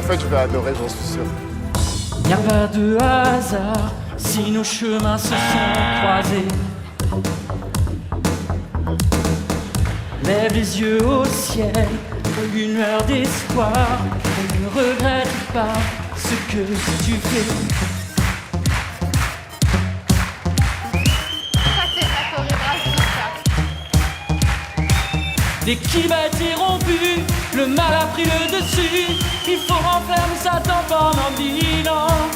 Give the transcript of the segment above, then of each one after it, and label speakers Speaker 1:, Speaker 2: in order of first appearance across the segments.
Speaker 1: fait, je vais adorer, j'en suis sûr.
Speaker 2: Y a pas de hasard si nos chemins se sont croisés. Lève les yeux au ciel, une lueur d'espoir. Ne regrette pas ce que tu fais.
Speaker 3: Ça, c'est la chorégraphie, ça.
Speaker 2: Dès qui m'a interrompu, le mal a pris le dessus. Il faut renfermer Satan pendant 1000 ans.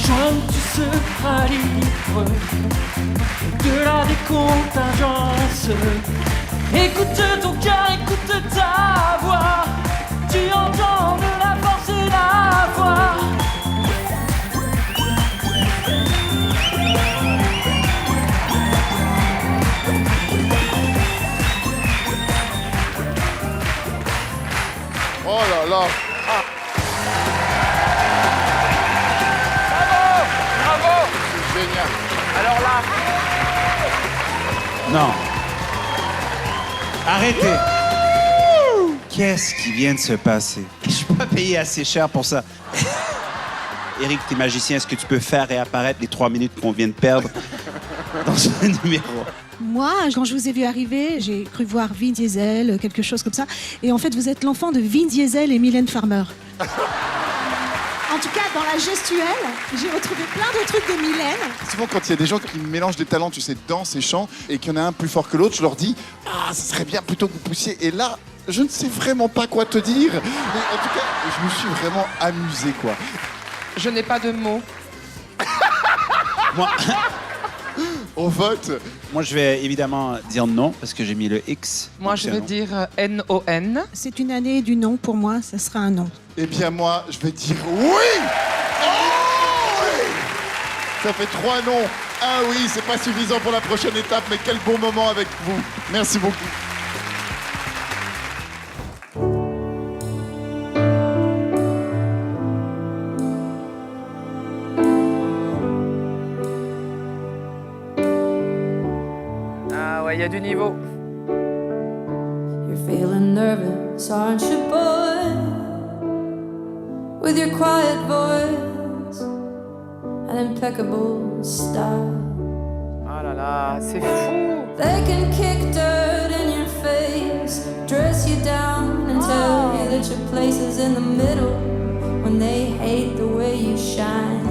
Speaker 2: Jeune, tu seras libre de la décontingence. Écoute ton cœur, écoute ta voix. Tu entends de la force et la foi.
Speaker 1: Oh là là.
Speaker 4: Bravo.
Speaker 1: C'est génial.
Speaker 4: Alors là,
Speaker 5: Non. Arrêtez. Qu'est-ce qui vient de se passer? Je suis pas payé assez cher pour ça. Eric, t'es magicien, est-ce que tu peux faire réapparaître les 3 minutes qu'on vient de perdre dans ce numéro?
Speaker 6: Moi, quand je vous ai vu arriver, j'ai cru voir Vin Diesel, quelque chose comme ça. Et en fait, vous êtes l'enfant de Vin Diesel et Mylène Farmer. En tout cas, dans la gestuelle, j'ai retrouvé plein de trucs de Mylène.
Speaker 1: Souvent, quand il y a des gens qui mélangent des talents, tu sais, danse et chant, et qu'il y en a un plus fort que l'autre, je leur dis « Ah, ça serait bien plutôt que vous poussiez. » Et là, je ne sais vraiment pas quoi te dire. Mais en tout cas, je me suis vraiment amusé, quoi.
Speaker 4: je n'ai pas de mots.
Speaker 5: Moi,
Speaker 1: On vote.
Speaker 5: moi, je vais évidemment dire non parce que j'ai mis le X.
Speaker 4: Moi,
Speaker 5: Donc
Speaker 4: je
Speaker 5: c'est
Speaker 4: veux
Speaker 5: non.
Speaker 4: dire N-O-N.
Speaker 6: C'est une année du non pour moi, ça sera un non.
Speaker 1: Eh bien, moi, je vais dire oui. Oh oui. Ça fait 3 noms. Ah oui, c'est pas suffisant pour la prochaine étape, mais quel bon moment avec vous. Merci beaucoup.
Speaker 4: Ah ouais, il y a du niveau.
Speaker 7: You're feeling nervous, aren't you, boy? With your quiet voice and impeccable style.
Speaker 4: Ah là là, c'est fou.
Speaker 7: They can kick dirt in your face, dress you down, and tell you that your place is in the middle when they hate the way you shine.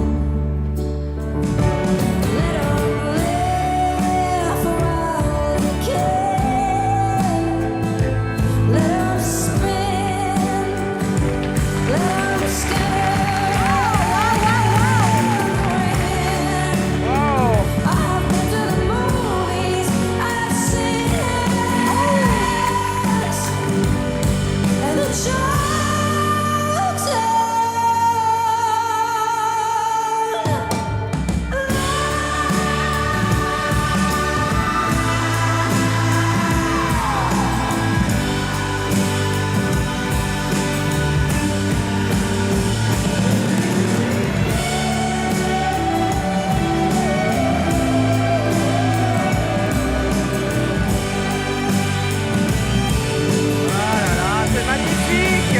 Speaker 7: Let 'em laugh while they can. Let 'em spin. Let 'em scare.
Speaker 4: Wow.
Speaker 7: I've been to the movies, I've seen it, and the jokes on.
Speaker 4: Ah là là, c'est magnifique.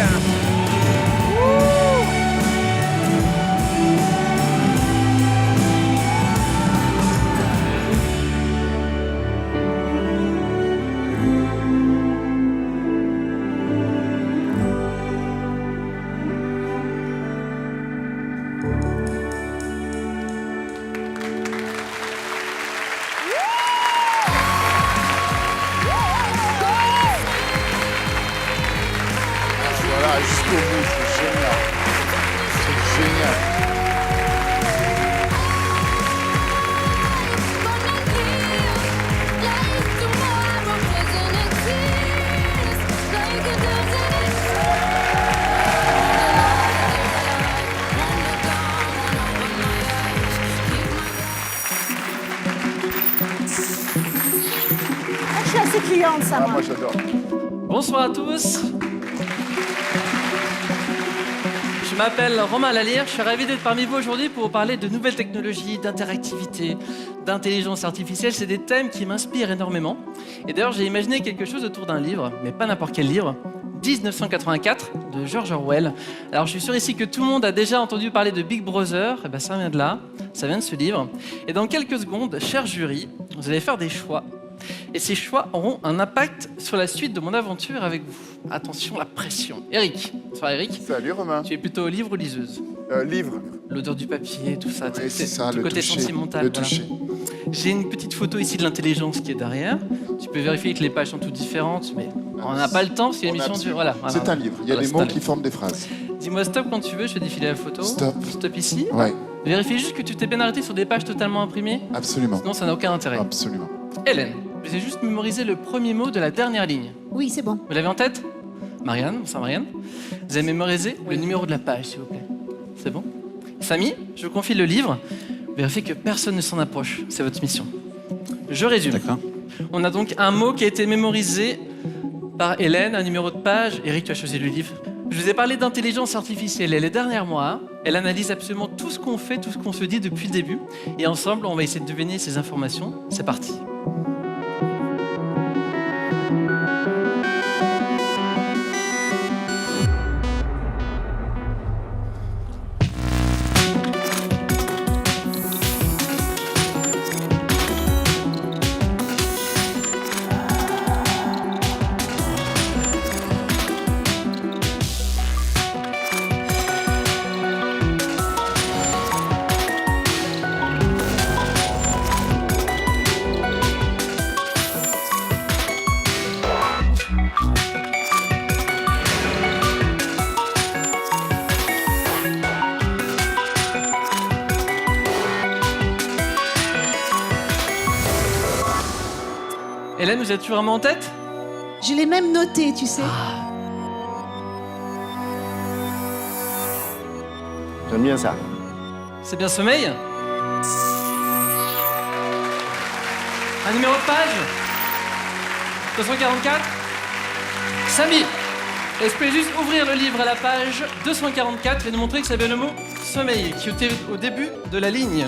Speaker 4: Wouh.
Speaker 1: Voilà, jusqu'au bout, c'est génial. C'est génial.
Speaker 6: Je suis assez cliente, ça,
Speaker 1: Ah,
Speaker 6: moi.
Speaker 1: moi, j'adore.
Speaker 2: Bonsoir à tous. Je m'appelle Romain Lalire, je suis ravi d'être parmi vous aujourd'hui pour vous parler de nouvelles technologies, d'interactivité, d'intelligence artificielle. C'est des thèmes qui m'inspirent énormément. Et d'ailleurs, j'ai imaginé quelque chose autour d'un livre, mais pas n'importe quel livre, 1984 de George Orwell. Alors je suis sûr ici que tout le monde a déjà entendu parler de Big Brother. Et ben, ça vient de là, ça vient de ce livre. Et dans quelques secondes, cher jury, vous allez faire des choix. Et ces choix auront un impact sur la suite de mon aventure avec vous. Attention, la pression. Eric, bonsoir Eric.
Speaker 1: Salut Romain.
Speaker 2: Tu es plutôt livre ou liseuse?
Speaker 1: Livre.
Speaker 2: L'odeur du papier, tout ça.
Speaker 1: Oui, c'est ça,
Speaker 2: tout
Speaker 1: le
Speaker 2: côté
Speaker 1: toucher.
Speaker 2: sentimental.
Speaker 1: Le
Speaker 2: voilà.
Speaker 1: toucher.
Speaker 2: J'ai une petite photo ici de l'intelligence qui est derrière. Tu peux vérifier que les pages sont toutes différentes, mais on n'a pas le temps, c'est
Speaker 1: On a
Speaker 2: l'émission
Speaker 1: absolument-
Speaker 2: Voilà.
Speaker 1: C'est un livre. Il y a
Speaker 2: Voilà,
Speaker 1: des
Speaker 2: c'est
Speaker 1: mots
Speaker 2: un
Speaker 1: qui
Speaker 2: livre.
Speaker 1: forment des phrases.
Speaker 2: Dis-moi stop quand tu veux, je fais défiler la photo.
Speaker 1: Stop.
Speaker 2: Stop ici.
Speaker 1: Ouais,
Speaker 2: Vérifie juste que tu t'es bien arrêté sur des pages totalement imprimées,
Speaker 1: absolument.
Speaker 2: sinon ça n'a aucun intérêt.
Speaker 1: Absolument.
Speaker 2: Hélène, je vais juste mémoriser le premier mot de la dernière ligne.
Speaker 6: Oui, c'est bon.
Speaker 2: Vous l'avez en tête? Marianne, bonsoir Marianne. Vous avez mémorisé le numéro de la page, s'il vous plaît. C'est bon? Samy, je vous confie le livre. Vérifiez que personne ne s'en approche. C'est votre mission. Je résume.
Speaker 5: D'accord.
Speaker 2: On a donc un mot qui a été mémorisé par Hélène, un numéro de page. Eric, tu as choisi le livre. Je vous ai parlé d'intelligence artificielle et les derniers mois, elle analyse absolument tout ce qu'on fait, tout ce qu'on se dit depuis le début. Et ensemble, on va essayer de deviner ces informations. C'est parti. Hélène, vous êtes toujours vraiment en tête?
Speaker 6: Je l'ai même noté, tu sais.
Speaker 8: J'aime bien ça.
Speaker 2: C'est bien sommeil? Un numéro de page? 244? Samy, est-ce que vous pouvez juste ouvrir le livre à la page 244 et nous montrer que ça avait le mot sommeil qui était au début de la ligne?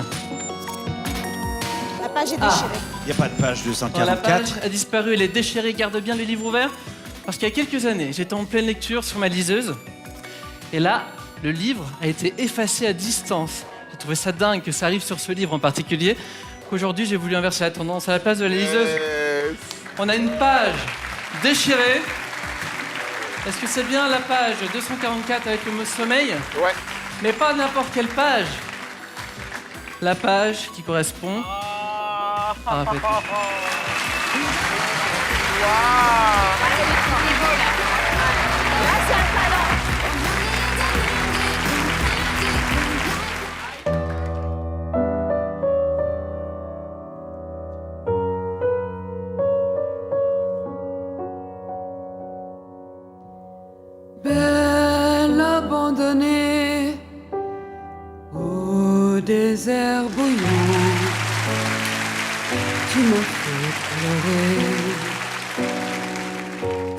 Speaker 6: La page est
Speaker 2: Ah.
Speaker 6: déchirée.
Speaker 5: Il n'y a pas de page
Speaker 2: Quand la page
Speaker 5: 244.
Speaker 2: a disparu, elle est déchirée, garde bien le livre ouvert. Parce qu'il y a quelques années, j'étais en pleine lecture sur ma liseuse. Et là, le livre a été effacé à distance. J'ai trouvé ça dingue que ça arrive sur ce livre en particulier. Qu'aujourd'hui, j'ai voulu inverser la tendance. À la place de la liseuse, on a une page déchirée. Est-ce que c'est bien la page 244 avec le mot sommeil?
Speaker 1: Ouais.
Speaker 2: Mais pas n'importe quelle page. La page qui correspond. Ah, répète.
Speaker 9: Belle abandonnée au désert bouillant, tu m'as fait pleurer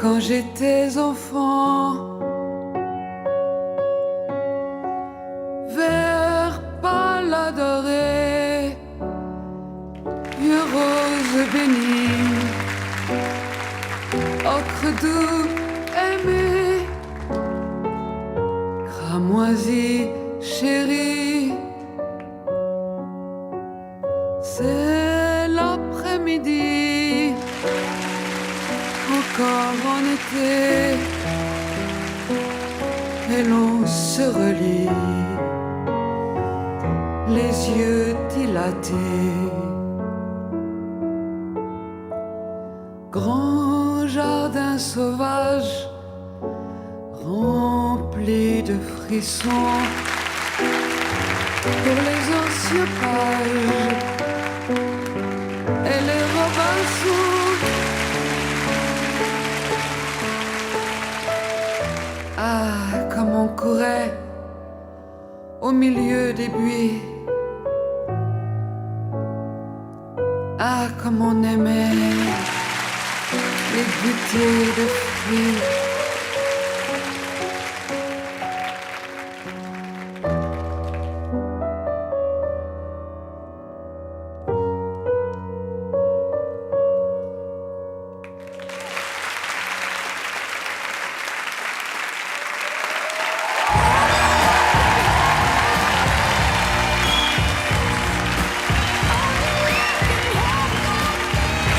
Speaker 9: quand j'étais enfant. Vert pâle adoré, vieux rose béni, ocre doux aimé, cramoisi chéri, c'est l'après-midi, encore en été, et l'on se relie, les yeux dilatés. Grand jardin sauvage, rempli de frissons, pour les anciens pages et les Robinsons. Ah, comme on courait au milieu des buis. Ah, comme on aimait les goûters de fruits.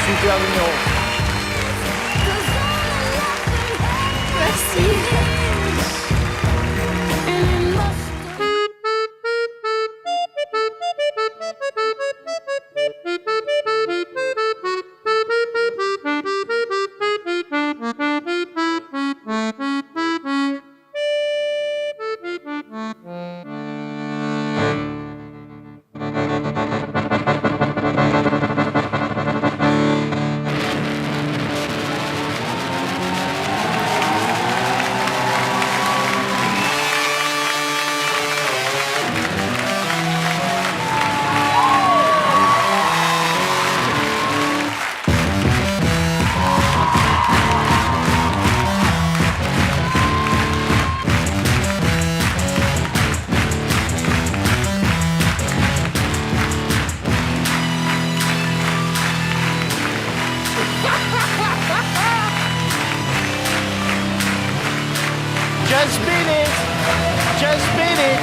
Speaker 4: super mignon.
Speaker 8: Just spin it. Just spin it.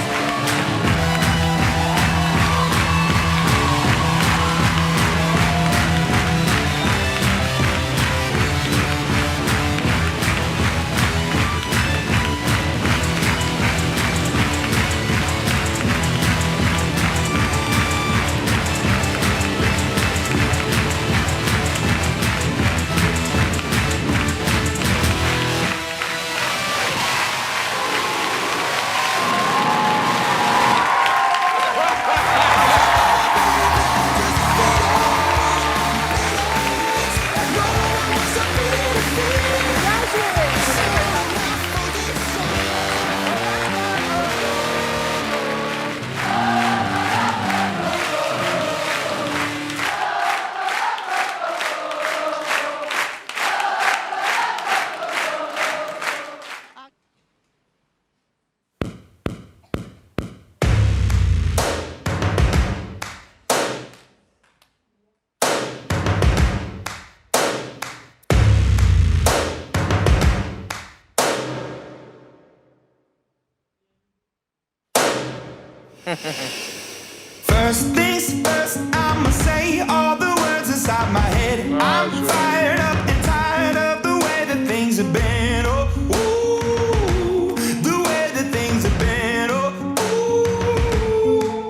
Speaker 10: First things first, I'ma say all the words inside my head. I'm fired up and tired of the way that things have been. Oh, ooh, the way that things have been. Oh,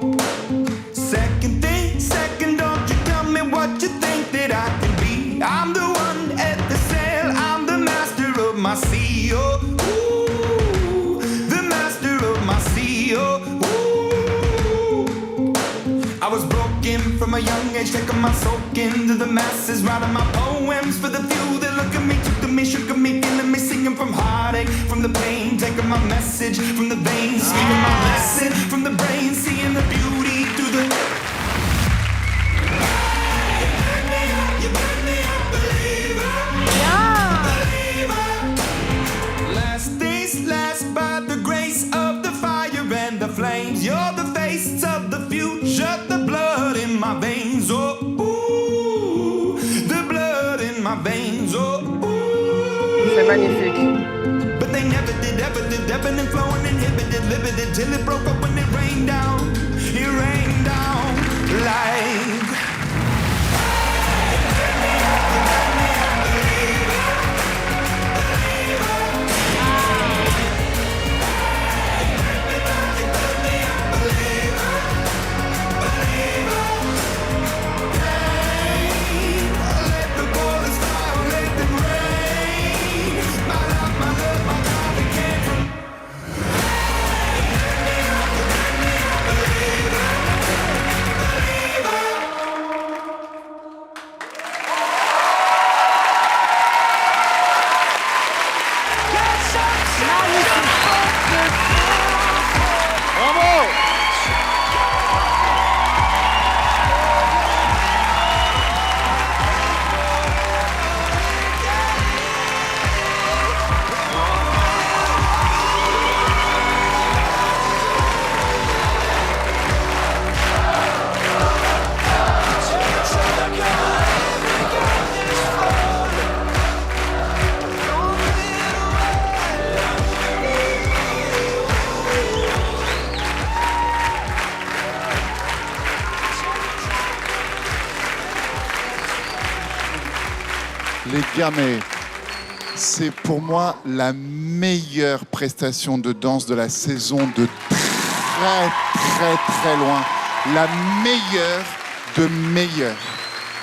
Speaker 10: ooh. Second thing, second, don't you tell me what you think that I can be. I'm the one at the sail, I'm the master of my sea. Oh, ooh, the master of my sea. Oh, I was broken from a young age, taking my soak into the masses, writing my poems for the few that look at me, took to me, shook at me, feeling me, singing from heartache, from the pain, taking my message from the veins, speaking my lesson from the brain, seeing the beauty through the. You make me a believer. Last days last by the grace of the fire and the flames. You're the face of the future, the blood in my veins. Oh, ooh, the blood in my veins. Oh, ooh.
Speaker 4: C'est magnifique.
Speaker 10: But they never did, ebbing and flowing, inhibited, limited, till it broke up when it rained down. It rained down like.
Speaker 1: Les gars, mais c'est pour moi la meilleure prestation de danse de la saison de très, très, très loin. La meilleure de meilleure.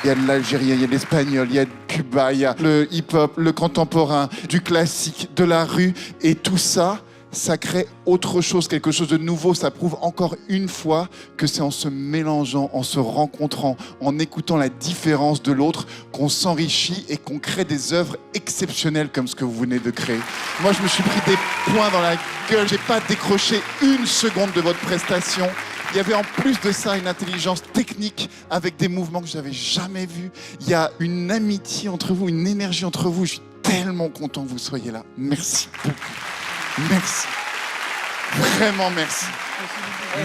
Speaker 1: Il y a de l'algérien, il y a de l'espagnol, il y a de Cuba, il y a le hip-hop, le contemporain, du classique, de la rue. Et tout ça, ça crée autre chose, quelque chose de nouveau. Ça prouve encore une fois que c'est en se mélangeant, en se rencontrant, en écoutant la différence de l'autre qu'on s'enrichit et qu'on crée des œuvres exceptionnelles comme ce que vous venez de créer. Moi, je me suis pris des points dans la gueule. J'ai pas décroché une seconde de votre prestation. Il y avait en plus de ça une intelligence technique avec des mouvements que je n'avais jamais vus. Il y a une amitié entre vous, une énergie entre vous. Je suis tellement content que vous soyez là. Merci beaucoup. Merci. Vraiment merci.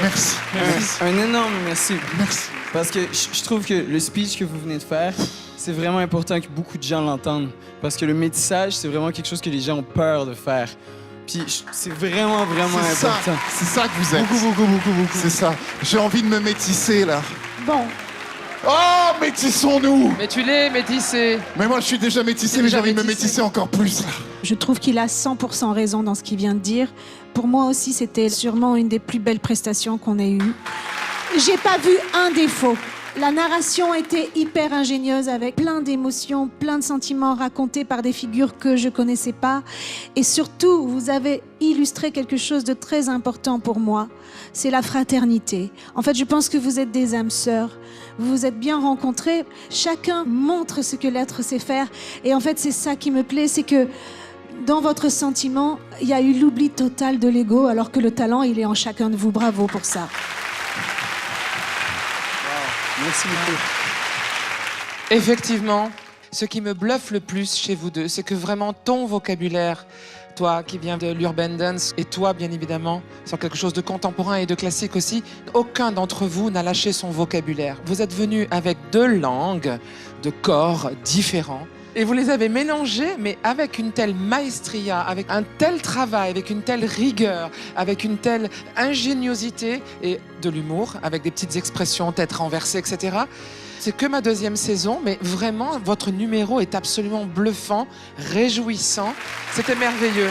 Speaker 1: Merci. Merci.
Speaker 11: Un énorme merci.
Speaker 1: Merci.
Speaker 11: Parce que je trouve que le speech que vous venez de faire, c'est vraiment important que beaucoup de gens l'entendent. Parce que le métissage, c'est vraiment quelque chose que les gens ont peur de faire. Puis c'est vraiment important.
Speaker 1: C'est ça que vous êtes.
Speaker 11: Beaucoup.
Speaker 1: C'est ça. J'ai envie de me métisser, là.
Speaker 6: Bon,
Speaker 1: Oh, métissons-nous!
Speaker 4: Mais tu l'es métissé.
Speaker 1: Mais moi, je suis déjà métissé, mais j'ai envie de me métisser encore plus, là.
Speaker 6: je trouve qu'il a 100% raison dans ce qu'il vient de dire. Pour moi aussi, c'était sûrement une des plus belles prestations qu'on ait eues. J'ai pas vu un défaut. La narration était hyper ingénieuse avec plein d'émotions, plein de sentiments racontés par des figures que je connaissais pas. Et surtout, vous avez illustré quelque chose de très important pour moi. C'est la fraternité. En fait, je pense que vous êtes des âmes sœurs. Vous vous êtes bien rencontrés. Chacun montre ce que l'être sait faire. Et en fait, c'est ça qui me plaît, c'est que dans votre sentiment, il y a eu l'oubli total de l'ego, alors que le talent, il est en chacun de vous. Bravo pour ça.
Speaker 11: Merci beaucoup.
Speaker 4: Effectivement, ce qui me bluffe le plus chez vous deux, c'est que vraiment ton vocabulaire, toi qui viens de l'urban dance et toi bien évidemment, sur quelque chose de contemporain et de classique aussi, aucun d'entre vous n'a lâché son vocabulaire. Vous êtes venus avec deux langues, de corps différents. Et vous les avez mélangés, mais avec une telle maestria, avec un tel travail, avec une telle rigueur, avec une telle ingéniosité et de l'humour, avec des petites expressions, tête renversée, etc. C'est que ma deuxième saison, mais vraiment, votre numéro est absolument bluffant, réjouissant. C'était merveilleux.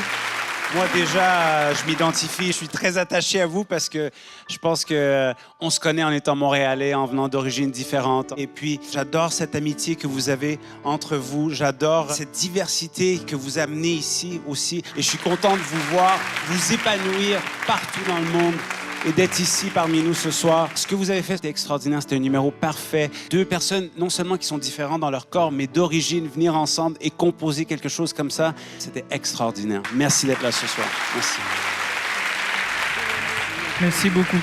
Speaker 5: Moi, déjà, je m'identifie, je suis très attaché à vous parce que je pense qu'on se connaît en étant montréalais, en venant d'origines différentes. Et puis, j'adore cette amitié que vous avez entre vous. J'adore cette diversité que vous amenez ici aussi. Et je suis content de vous voir vous épanouir partout dans le monde et d'être ici parmi nous ce soir. Ce que vous avez fait, c'était extraordinaire. C'était un numéro parfait. Deux personnes, non seulement qui sont différentes dans leur corps, mais d'origine, venir ensemble et composer quelque chose comme ça, c'était extraordinaire. Merci d'être là ce soir. Merci.
Speaker 11: Merci beaucoup.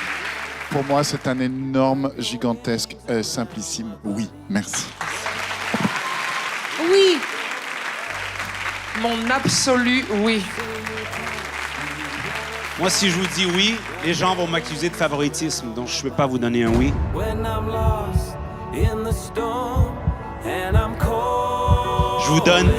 Speaker 1: Pour moi, c'est un énorme, gigantesque, simplissime oui. Merci.
Speaker 6: Oui,
Speaker 4: Mon absolu oui.
Speaker 5: Moi, si je vous dis oui, les gens vont m'accuser de favoritisme, donc je ne peux pas vous donner un oui. Je vous donne.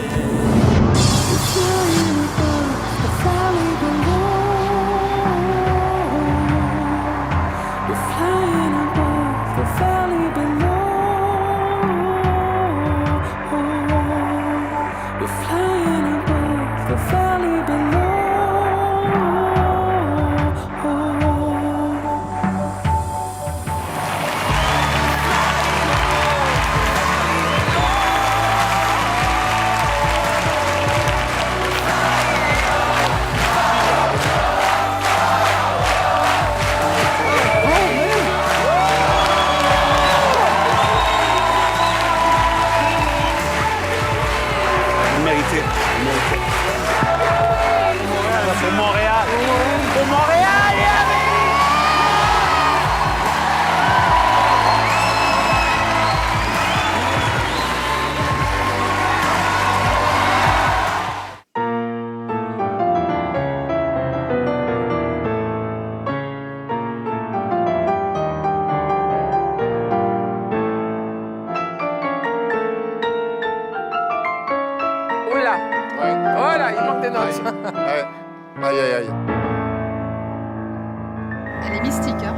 Speaker 5: Pour Montréal. Pour Montréal,
Speaker 4: Oula. Oh là, il manque des notes.
Speaker 1: Ouais. Aïe, aïe, aïe.
Speaker 3: Elle est mystique, hein.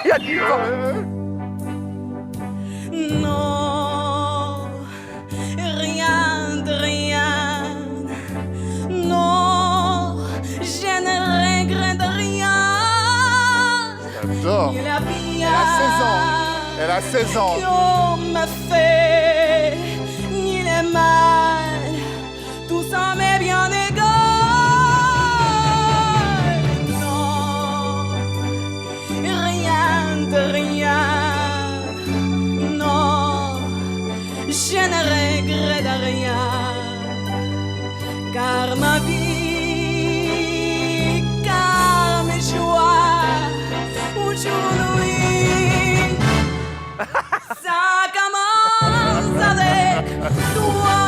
Speaker 8: Il y a du vent.
Speaker 7: Non, rien de rien. Non, je ne regrette rien.
Speaker 1: J'adore.
Speaker 7: Ni la vie
Speaker 1: Elle a 16 ans.
Speaker 7: qu'on m'a fait, ni le mal, tout ça m'est bien égal. Non, rien de rien. Non, je ne regrette rien, car ma vie, car mes joies, aujourd'hui. Ça commence avec toi.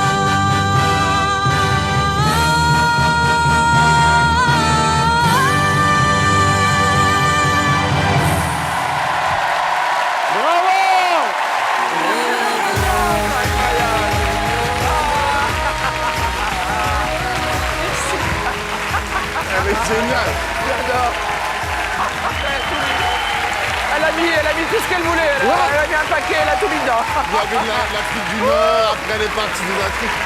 Speaker 1: Elle est géniale.
Speaker 8: J'adore. Elle a mis tout ce qu'elle voulait. Elle a mis un paquet, elle a tout mis dedans.
Speaker 1: Il y avait l'Afrique du Nord, après elle est partie des Afriques.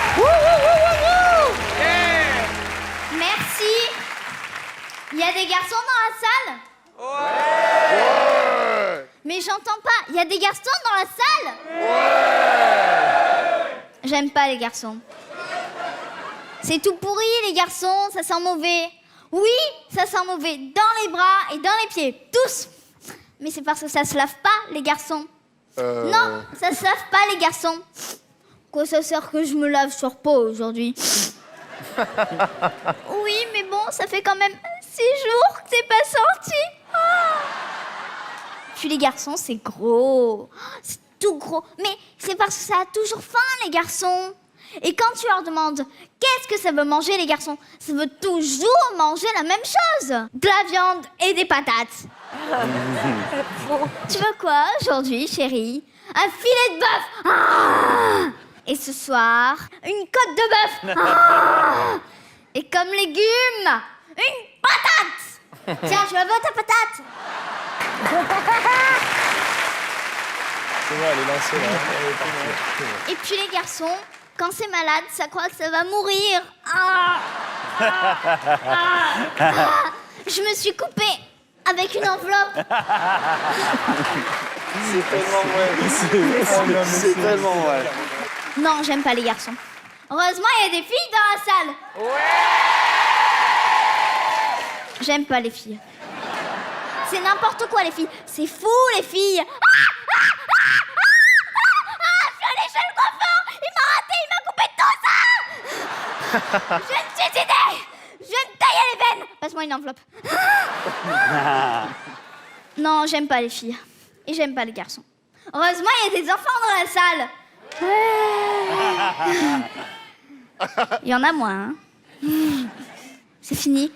Speaker 3: Merci. Il y a des garçons dans la salle?
Speaker 1: Ouais.
Speaker 3: Mais j'entends pas. Il y a des garçons dans la salle? J'aime pas les garçons. C'est tout pourri, les garçons. Ça sent mauvais. Oui, ça sent mauvais dans les bras et dans les pieds. Tous. Mais c'est parce que ça se lave pas, les garçons. Non, ça se lave pas, les garçons. Quoi, ça sert que je me lave sur pas aujourd'hui? Oui, mais bon, ça fait quand même 6 jours que c'est pas sorti. Puis les garçons, c'est gros. C'est tout gros. Mais c'est parce que ça a toujours faim, les garçons. Et quand tu leur demandes qu'est-ce que ça veut manger, les garçons, ça veut toujours manger la même chose. De la viande et des patates. Tu veux quoi aujourd'hui, chérie? Un filet de bœuf. Et ce soir, une côte de bœuf. Et comme légume, une patate. Tiens, tu la veux ta patate?
Speaker 8: C'est vrai, elle est lancée là.
Speaker 3: Et puis les garçons, quand c'est malade, ça croit que ça va mourir. Je me suis coupée avec une enveloppe.
Speaker 8: C'est tellement vrai. C'est tellement vrai.
Speaker 3: Non, j'aime pas les garçons. Heureusement, il y a des filles dans la salle. J'aime pas les filles. C'est n'importe quoi, les filles. C'est fou, les filles. Je suis allée chez le coiffeur. Il m'a raté, il m'a coupé tout ça. Je vais me suicider. Je vais me tailler les veines. Passe-moi une enveloppe. Non, j'aime pas les filles. Et j'aime pas les garçons. Heureusement, il y a des enfants dans la salle. Il y en a moins, hein. C'est fini.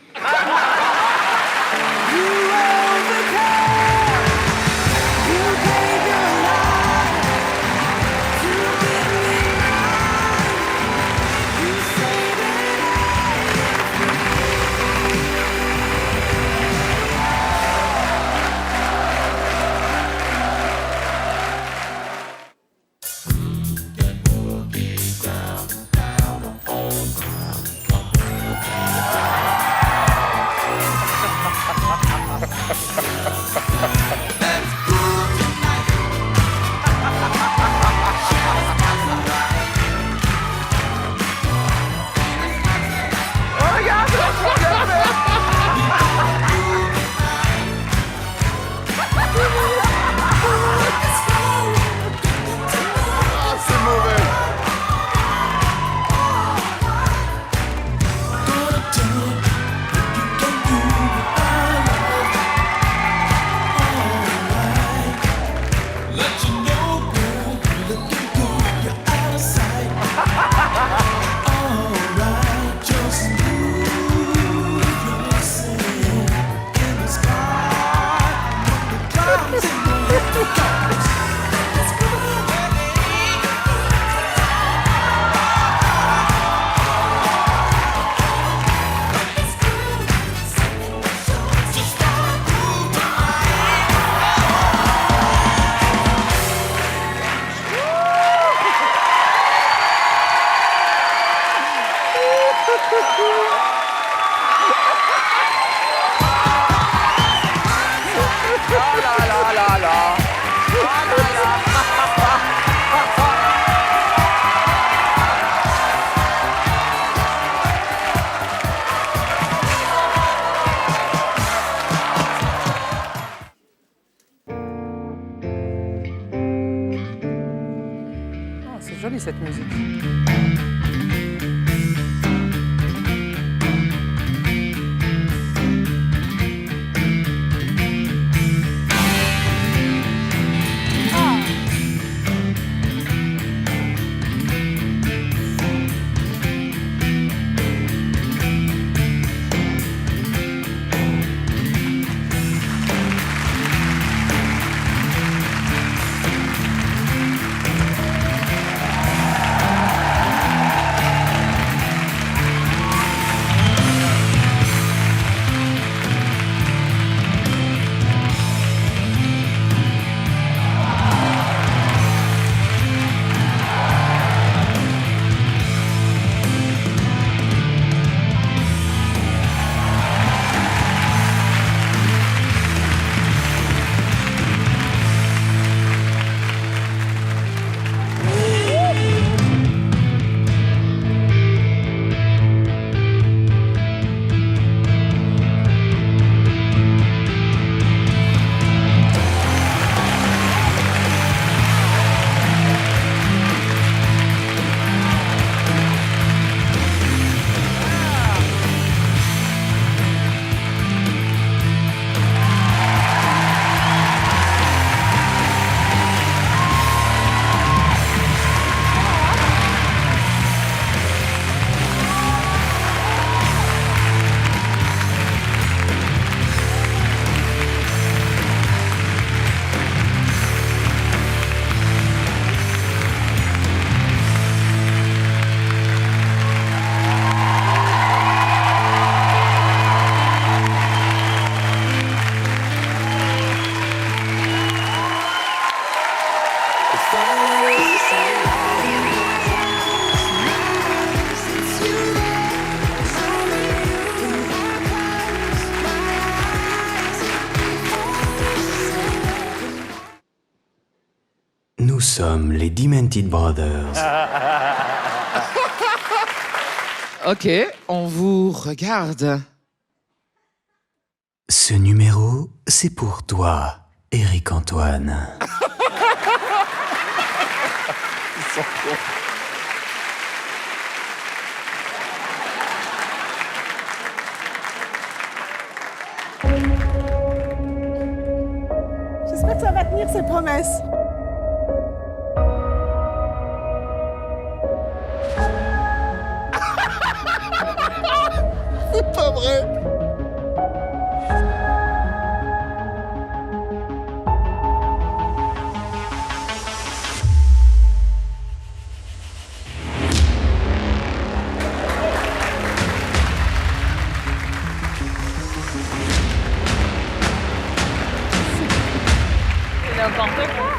Speaker 8: jolie cette musique.
Speaker 12: Nous sommes les Demented Brothers.
Speaker 4: Ok, on vous regarde.
Speaker 12: Ce numéro, c'est pour toi, Éric Antoine.
Speaker 1: Ils sont cons.
Speaker 6: J'espère que ça va tenir ses promesses.
Speaker 1: C'est pas vrai.
Speaker 2: C'est n'importe quoi.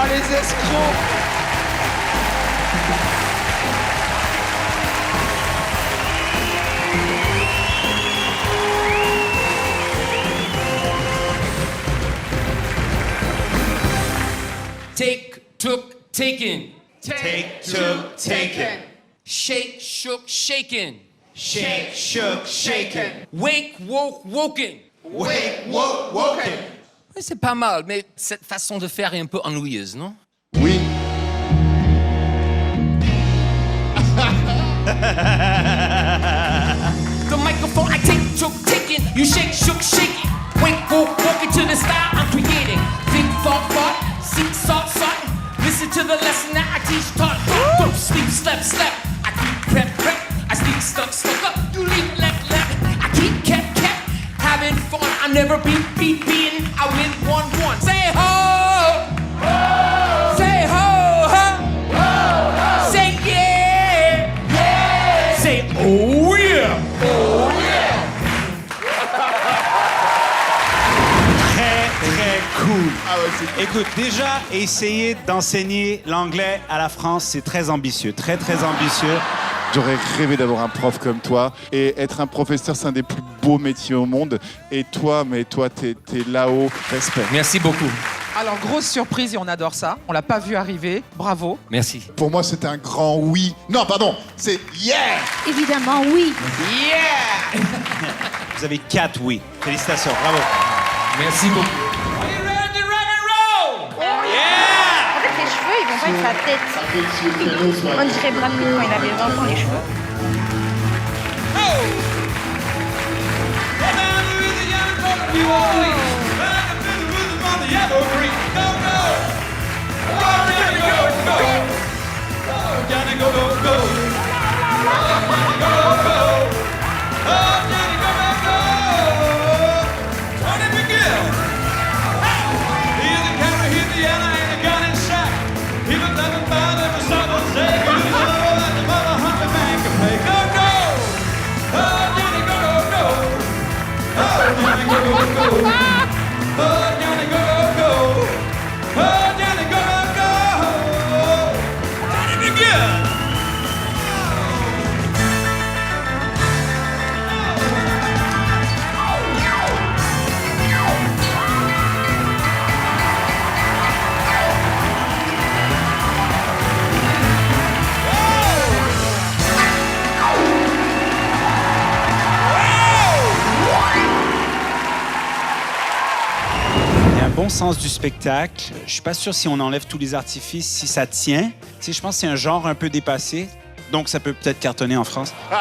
Speaker 4: Oh les escrocs!
Speaker 2: Take, took, taken.
Speaker 5: Take, took, taken.
Speaker 2: Shake, shook, shaken.
Speaker 5: Shake, shook, shaken.
Speaker 2: Wake, woke, woken.
Speaker 5: Wake, woke, woken.
Speaker 2: Ouais, c'est pas mal, mais cette façon de faire est un peu ennuyeuse, non?
Speaker 1: Oui.
Speaker 2: The microphone, I take, took, taken. You shake, shook, shaking. Wake, woke, woken to the style I'm creating. Think, thought, seek, sought, sought. Listen to the lesson that I teach, taught. Don't sleep, slept. I keep prep. I sleep, stuck up. You leave, left. I keep kept. Having fun. I never being. I win 1-1. Say ho, say ho, say yeah, say oh yeah.
Speaker 5: Très cool.
Speaker 1: Ah ouais, c'est cool.
Speaker 5: Écoute, déjà, essayer d'enseigner l'anglais à la France, c'est très ambitieux, très ambitieux.
Speaker 1: J'aurais rêvé d'avoir un prof comme toi. Et être un professeur, c'est un des plus beaux métiers au monde. Et toi, t'es là-haut. Respect.
Speaker 2: Merci beaucoup.
Speaker 4: Alors, grosse surprise et on adore ça. On l'a pas vu arriver. Bravo.
Speaker 2: Merci.
Speaker 1: Pour moi, c'est un grand oui. Non, pardon, c'est yeah!
Speaker 6: Évidemment, oui.
Speaker 2: Yeah.
Speaker 5: Vous avez 4 oui. Félicitations, bravo.
Speaker 2: Merci beaucoup.
Speaker 13: En fait, les cheveux, ils vont pas être sa tête. On dirait Brad Pitt quand il avait 20 ans, les cheveux.
Speaker 5: Bon sens du spectacle. Je suis pas sûr si on enlève tous les artifices, si ça tient. Tu sais, je pense que c'est un genre un peu dépassé. Donc, ça peut peut-être cartonner en France.
Speaker 13: Eh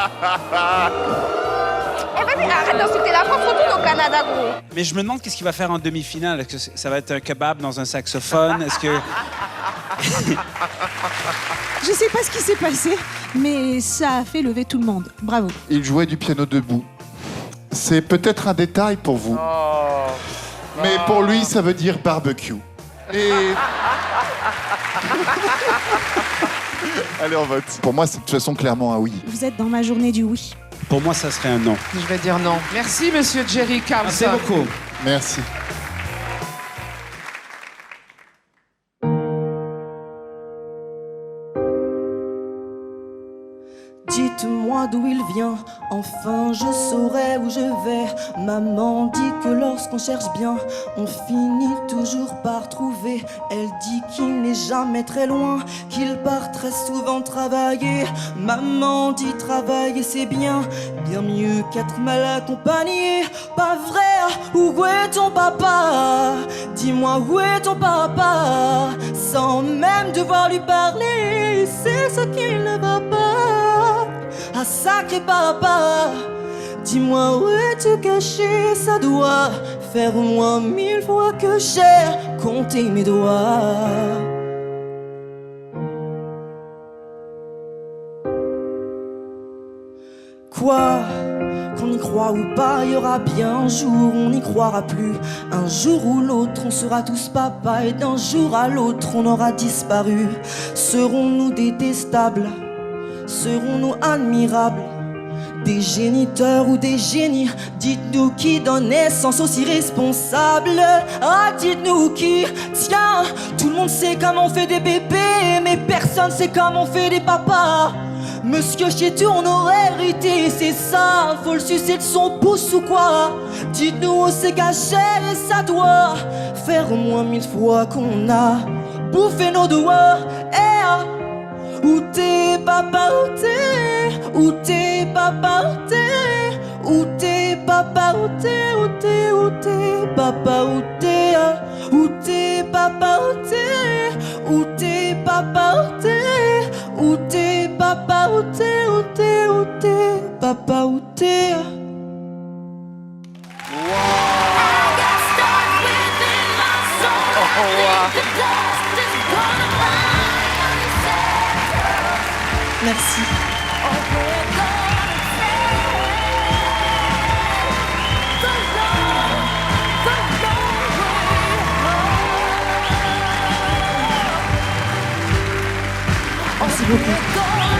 Speaker 13: vas-y, arrête d'insulter la France, retourne au Canada, gros.
Speaker 5: Mais je me demande qu'est-ce qu'il va faire en demi-finale. Est-ce que ça va être un kebab dans un saxophone? Est-ce que...
Speaker 6: Je sais pas ce qui s'est passé, mais ça a fait lever tout le monde. Bravo.
Speaker 1: Il jouait du piano debout. C'est peut-être un détail pour vous. Mais pour lui, ça veut dire barbecue. Et... Allez, on vote. Pour moi, c'est de toute façon clairement un oui.
Speaker 6: Vous êtes dans ma journée du oui.
Speaker 5: Pour moi, ça serait un non.
Speaker 4: Je vais dire non. Merci, monsieur Jerry Carlson.
Speaker 5: Merci beaucoup.
Speaker 1: Merci.
Speaker 14: Dites-moi d'où il vient, enfin je saurai où je vais. Maman dit que lorsqu'on cherche bien, on finit toujours par trouver. Elle dit qu'il n'est jamais très loin, qu'il part très souvent travailler. Maman dit travailler c'est bien, bien mieux qu'être mal accompagné. Pas vrai, où est ton papa? Dis-moi où est ton papa? Sans même devoir lui parler, c'est ce qu'il ne va pas. Ah sacré papa, dis-moi où es-tu caché? Ça doit faire au moins 1000 fois que j'ai compté mes doigts. Quoi? Qu'on y croit ou pas, il y aura bien un jour où on n'y croira plus. Un jour ou l'autre, on sera tous papa, et d'un jour à l'autre, on aura disparu. Serons-nous détestables? Serons-nous admirables? Des géniteurs ou des génies? Dites-nous qui donne naissance aux irresponsables. Ah, dites-nous qui? Tiens, tout le monde sait comment on fait des bébés, mais personne sait comment on fait des papas. Monsieur Chétu, on aurait hérité, c'est ça. Faut le sucer de son pouce ou quoi? Dites-nous où c'est caché et ça doit faire au moins 1000 fois qu'on a bouffer nos doigts. Eh ah, où t'es papa, où t'es? Où t'es papa, où t'es? Où t'es papa, où t'es? Où t'es, où t'es papa, où t'es? Ah, où t'es papa, où t'es? Où t'es papa, où t'es? Où t'es papa, où t'es? Où t'es, où t'es papa, où t'es? Merci. Merci beaucoup.